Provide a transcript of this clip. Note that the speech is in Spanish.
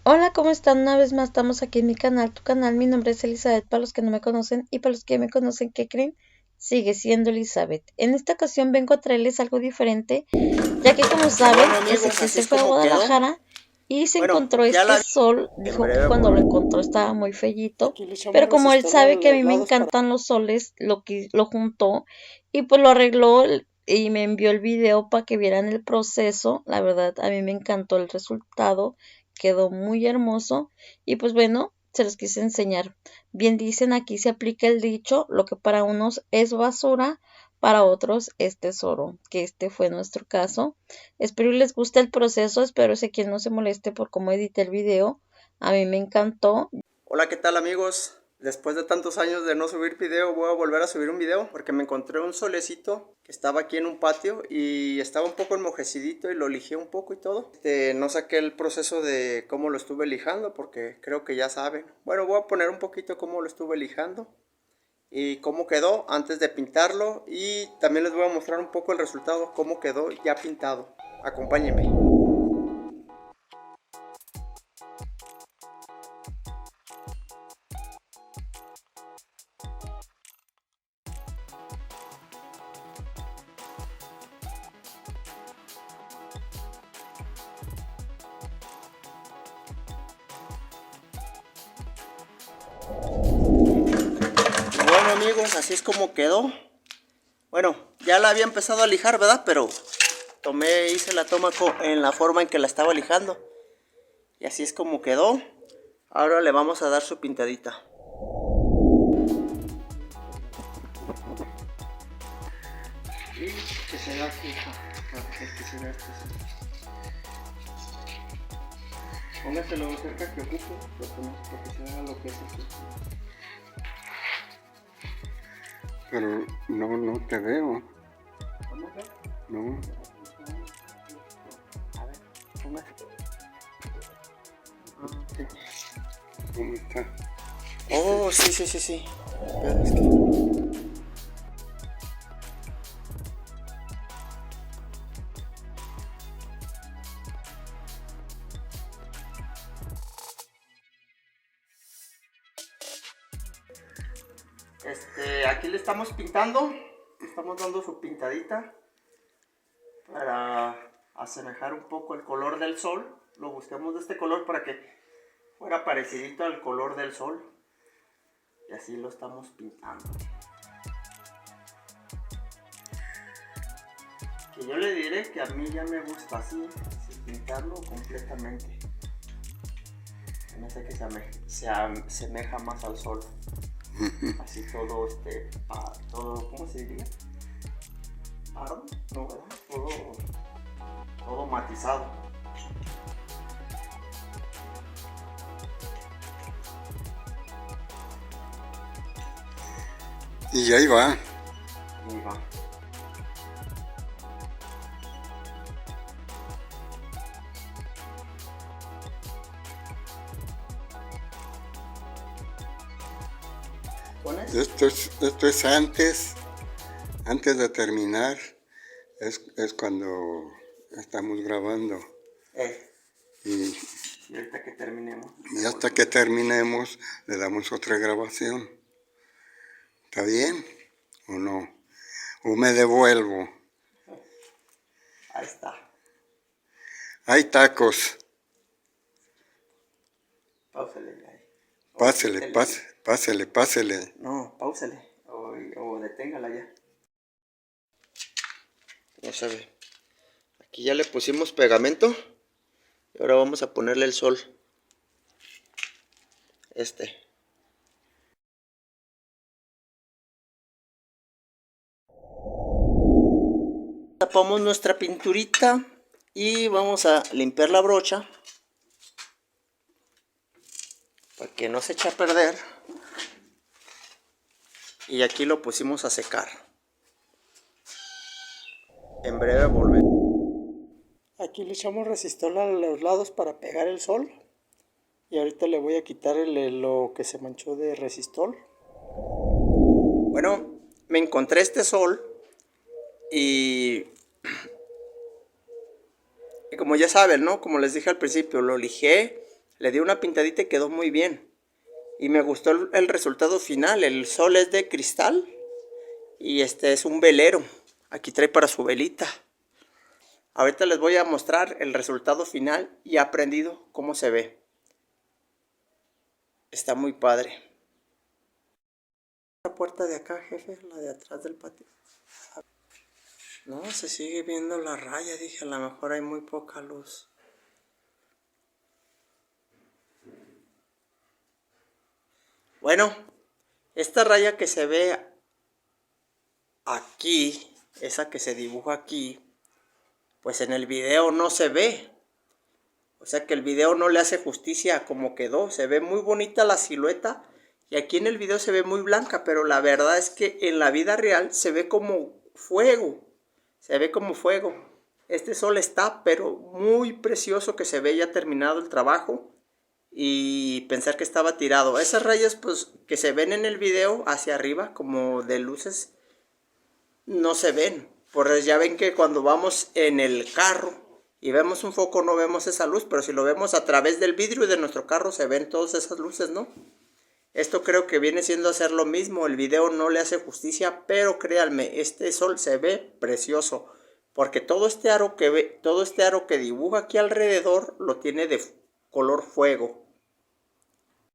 Hola, ¿cómo están? Una vez más estamos aquí en mi canal, tu canal. Mi nombre es Elizabeth, para los que no me conocen, y para los que me conocen, ¿qué creen? Sigue siendo Elizabeth. En esta ocasión vengo a traerles algo diferente, ya que como saben, Bueno amigos, Ezequiel así se es fue a como quedó. Guadalajara y se Bueno, encontró ya este la sol. en Dijo que breve cuando lo volver. encontró estaba muy fellito, Aquí le echamos pero como él resistol a sabe que a mí los me lados para... encantan los soles, lo juntó y pues lo arregló y me envió el video para que vieran el proceso. La verdad, a mí me encantó el resultado, quedó muy hermoso y pues bueno, se los quise enseñar. Bien dicen, aquí se aplica el dicho: lo que para unos es basura, para otros es tesoro, que este fue nuestro caso. Espero y les guste el proceso, espero que quien no se moleste por cómo edité el video. A mí me encantó. Hola, ¿qué tal amigos? Después de tantos años de no subir video, voy a volver a subir un video porque me encontré un solecito que estaba aquí en un patio y estaba un poco enmojecidito y lo lijé un poco y todo. No saqué el proceso de cómo lo estuve lijando porque creo que ya saben. Bueno, voy a poner un poquito cómo lo estuve lijando y cómo quedó antes de pintarlo, y también les voy a mostrar un poco el resultado, cómo quedó ya pintado. Acompáñenme. Y bueno amigos, así es como quedó. Bueno, ya la había empezado a lijar, ¿verdad? Pero hice la toma en la forma en que la estaba lijando. Y así es como quedó. Ahora le vamos a dar su pintadita. Y que se vea aquí, que se vea, póngaselo cerca que ocupe, porque se vea lo que es aquí. Pero no te veo. ¿Cómo ve? No. A ver, póngase. Sí. ¿Cómo está? Oh, sí, sí, sí, sí. Pero es que... aquí le estamos pintando, le estamos dando su pintadita para asemejar un poco el color del sol. Lo buscamos de este color para que fuera parecidito al color del sol, y así lo estamos pintando. Que yo le diré que a mí ya me gusta así, sin pintarlo completamente. Me hace que se asemeja más al sol. Así todo todo, ¿cómo se diría? Pardo, no, ¿verdad? Todo matizado. Y ahí va. Y va. ¿Con eso? Esto es antes de terminar. Es cuando estamos grabando. Y, Y ahorita que terminemos. y hasta que terminemos le damos otra grabación. ¿Está bien? ¿O no? ¿O me devuelvo? Ahí está. Hay tacos. Páusele ahí. Pásele, pásele, pásele. No, páusele. O deténgala ya. No se ve. Aquí ya le pusimos pegamento. Y ahora vamos a ponerle el sol. Tapamos nuestra pinturita y vamos a limpiar la brocha para que no se eche a perder. Y aquí lo pusimos a secar. En breve volvemos. Aquí le echamos resistol a los lados para pegar el sol. Y ahorita le voy a quitar lo que se manchó de resistol. Bueno, me encontré este sol y como ya saben, ¿no? Como les dije al principio, lo lijé, Le di una pintadita y quedó muy bien. Y me gustó el resultado final. El sol es de cristal y este es un velero. Aquí trae para su velita. Ahorita les voy a mostrar el resultado final y he aprendido cómo se ve. Está muy padre. La puerta de acá, jefe, la de atrás del patio. No, se sigue viendo la raya. Dije, a lo mejor hay muy poca luz. Bueno, esta raya que se ve aquí, esa que se dibuja aquí, pues en el video no se ve. O sea que el video no le hace justicia a cómo quedó. Se ve muy bonita la silueta y aquí en el video se ve muy blanca, pero la verdad es que en la vida real se ve como fuego. Se ve como fuego. Este sol está, pero muy precioso, que se ve ya terminado el trabajo. Y pensar que estaba tirado. Esas rayas pues que se ven en el video hacia arriba como de luces no se ven. Pues ya ven que cuando vamos en el carro y vemos un foco no vemos esa luz, pero si lo vemos a través del vidrio de nuestro carro se ven todas esas luces, ¿no? Esto creo que viene siendo hacer lo mismo. El video no le hace justicia, pero créanme, este sol se ve precioso, porque todo este aro que dibuja aquí alrededor lo tiene de color fuego.